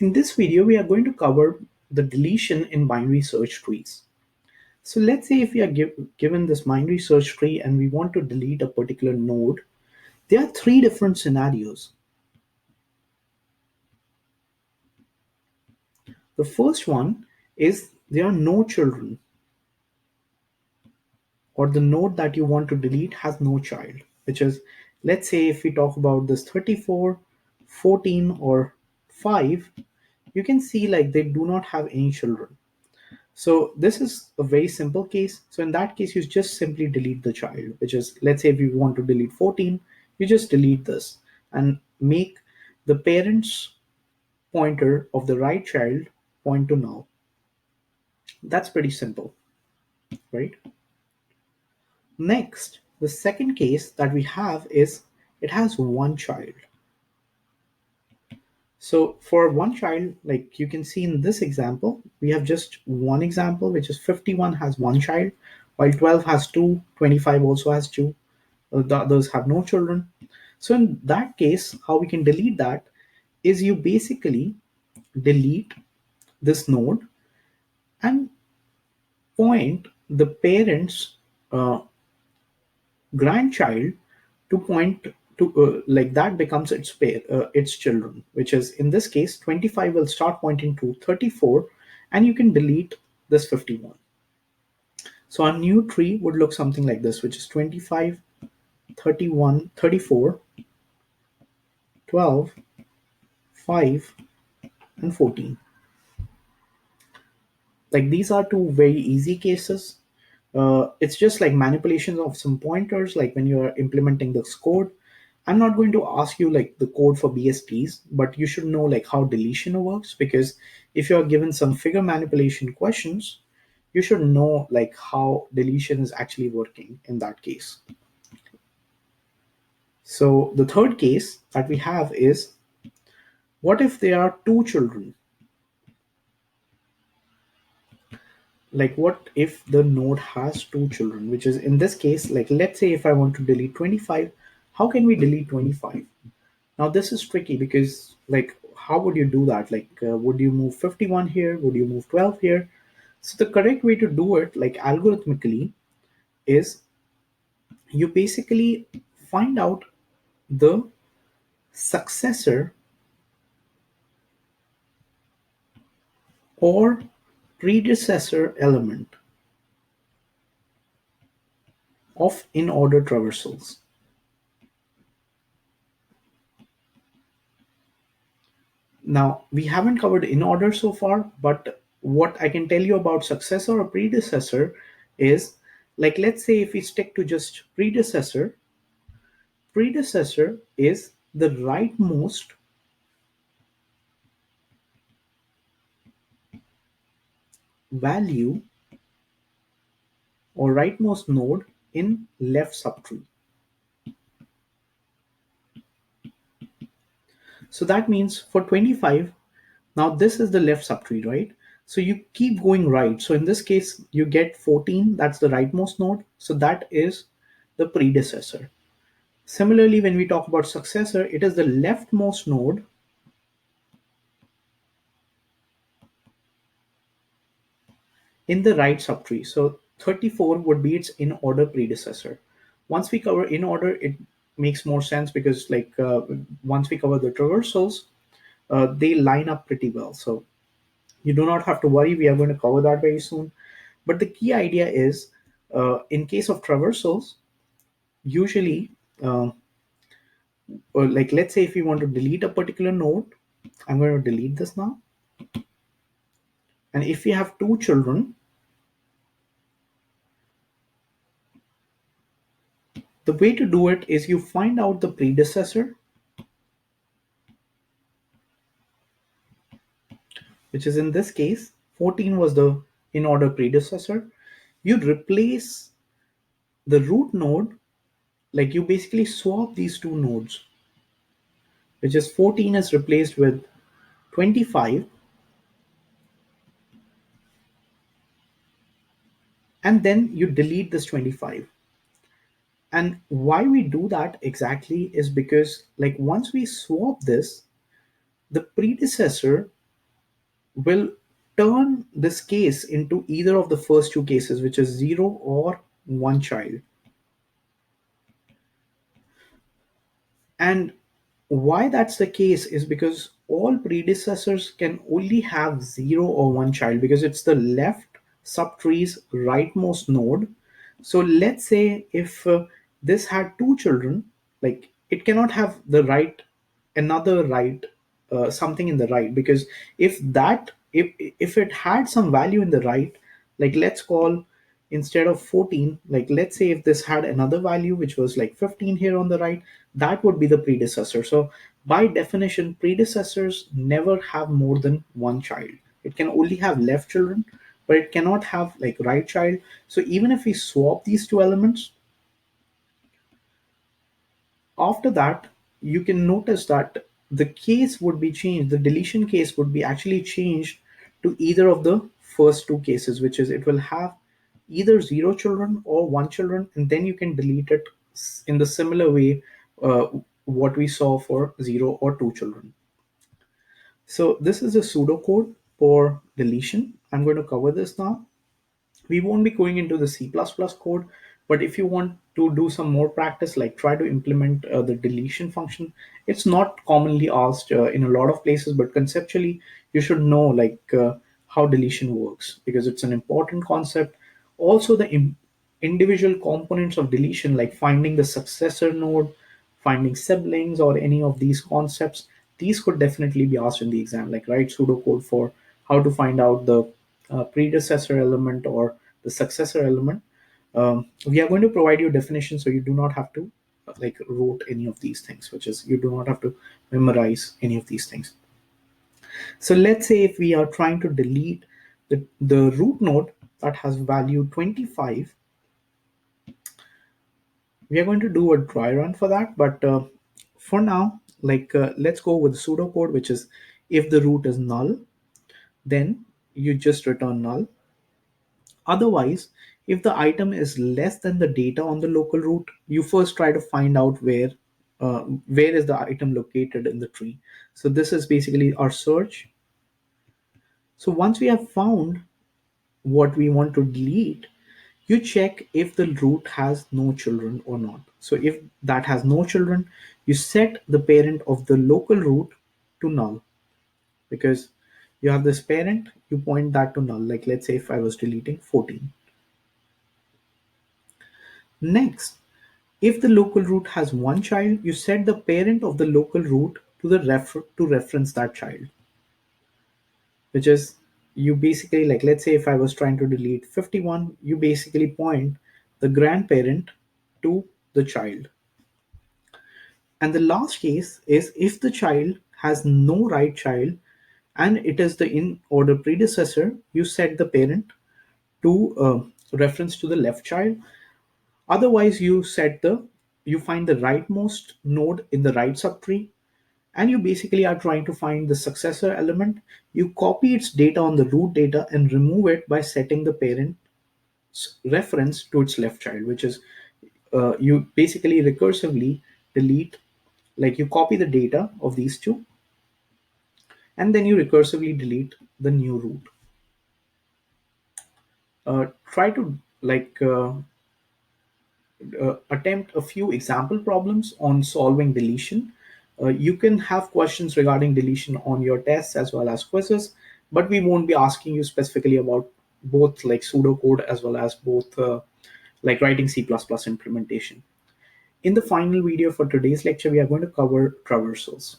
In this video, we are going to cover the deletion in binary search trees. So let's say if we are given this binary search tree and we want to delete a particular node, there are three different scenarios. The first one is there are no children, or the node that you want to delete has no child, which is, let's say if we talk about this 34, 14, or 5, you can see like they do not have any children. So this is a very simple case. So in that case, you just simply delete the child, which is, let's say if you want to delete 14, you just delete this and make the parent's pointer of the right child point to null. That's pretty simple, right? Next, the second case that we have is it has one child. So for one child, like you can see in this example, we have just one example, which is 51 has one child, while 12 has two, 25 also has two. The others have no children. So in that case, how we can delete that is you basically delete this node and point the parent's grandchild to point to like that becomes its children, which is in this case 25 will start pointing to 34 and you can delete this 51. So our new tree would look something like this, which is 25, 31, 34, 12, 5, and 14. Like these are two very easy cases. It's just like manipulations of some pointers, like when you're implementing this code. I'm not going to ask you like the code for BSTs, but you should know like how deletion works, because if you're given some figure manipulation questions, you should know like how deletion is actually working in that case. So the third case that we have is, what if there are two children? Like what if the node has two children, which is in this case, like let's say if I want to delete 25, how can we delete 25? Now this is tricky because like how would you do that? Like would you move 51 here, would you move 12 here? So the correct way to do it, like algorithmically, is you basically find out the successor or predecessor element of in order traversals. Now, we haven't covered in order so far, but what I can tell you about successor or predecessor is, like, let's say if we stick to just predecessor, predecessor is the rightmost value or rightmost node in left subtree. So that means for 25, now this is the left subtree, right? So you keep going right. So in this case, you get 14, that's the rightmost node. So that is the predecessor. Similarly, when we talk about successor, it is the leftmost node in the right subtree. So 34 would be its in order predecessor. Once we cover in order, it makes more sense because like once we cover the traversals, they line up pretty well. So you do not have to worry. We are going to cover that very soon. But the key idea is, in case of traversals, usually, or like let's say if we want to delete a particular node, I'm going to delete this now. And if we have two children, the way to do it is you find out the predecessor, which is in this case, 14 was the in order predecessor. You replace the root node, like you basically swap these two nodes, which is 14 is replaced with 25, and then you delete this 25. And why we do that exactly is because like once we swap this, the predecessor will turn this case into either of the first two cases, which is 0 or 1 child. And why that's the case is because all predecessors can only have 0 or 1 child, because it's the left subtree's rightmost node. So let's say if this had two children, like it cannot have the right, another right, something in the right, because if it had some value in the right, like let's call, instead of 14, like let's say if this had another value which was like 15 here on the right, that would be the predecessor. So by definition, predecessors never have more than one child. It can only have left children, but it cannot have like right child. So even if we swap these two elements, after that, you can notice that the case would be changed. The deletion case would be actually changed to either of the first two cases, which is it will have either zero children or one children, and then you can delete it in the similar way uh, what we saw for zero or two children. So this is a pseudocode for deletion. I'm going to cover this now. We won't be going into the C++ code, but if you want to do some more practice, like try to implement the deletion function. It's not commonly asked in a lot of places, but conceptually you should know how deletion works, because it's an important concept. Also the individual components of deletion, like finding the successor node, finding siblings, or any of these concepts, these could definitely be asked in the exam, like write pseudocode for how to find out the predecessor element or the successor element. We are going to provide you definition, so you do not have to like wrote any of these things, which is you do not have to memorize any of these things. So let's say if we are trying to delete the root node that has value 25, we are going to do a dry run for that. But for now, let's go with pseudocode, which is if the root is null, then you just return null. Otherwise, if the item is less than the data on the local root, you first try to find out where is the item located in the tree. So this is basically our search. So once we have found what we want to delete, you check if the root has no children or not. So if that has no children, you set the parent of the local root to null, because you have this parent, you point that to null. Like let's say if I was deleting 14. Next, if the local root has one child, you set the parent of the local root to to reference that child, which is you basically, like let's say if I was trying to delete 51, you basically point the grandparent to the child. And the last case is if the child has no right child and it is the in order predecessor, you set the parent to reference to the left child. Otherwise, you find the rightmost node in the right subtree, and you basically are trying to find the successor element. You copy its data on the root data and remove it by setting the parent's reference to its left child, which is you basically recursively delete, like you copy the data of these two, and then you recursively delete the new root. Try to attempt a few example problems on solving deletion. You can have questions regarding deletion on your tests as well as quizzes, but we won't be asking you specifically about both like pseudocode as well as both like writing C++ implementation. In the final video for today's lecture, we are going to cover traversals.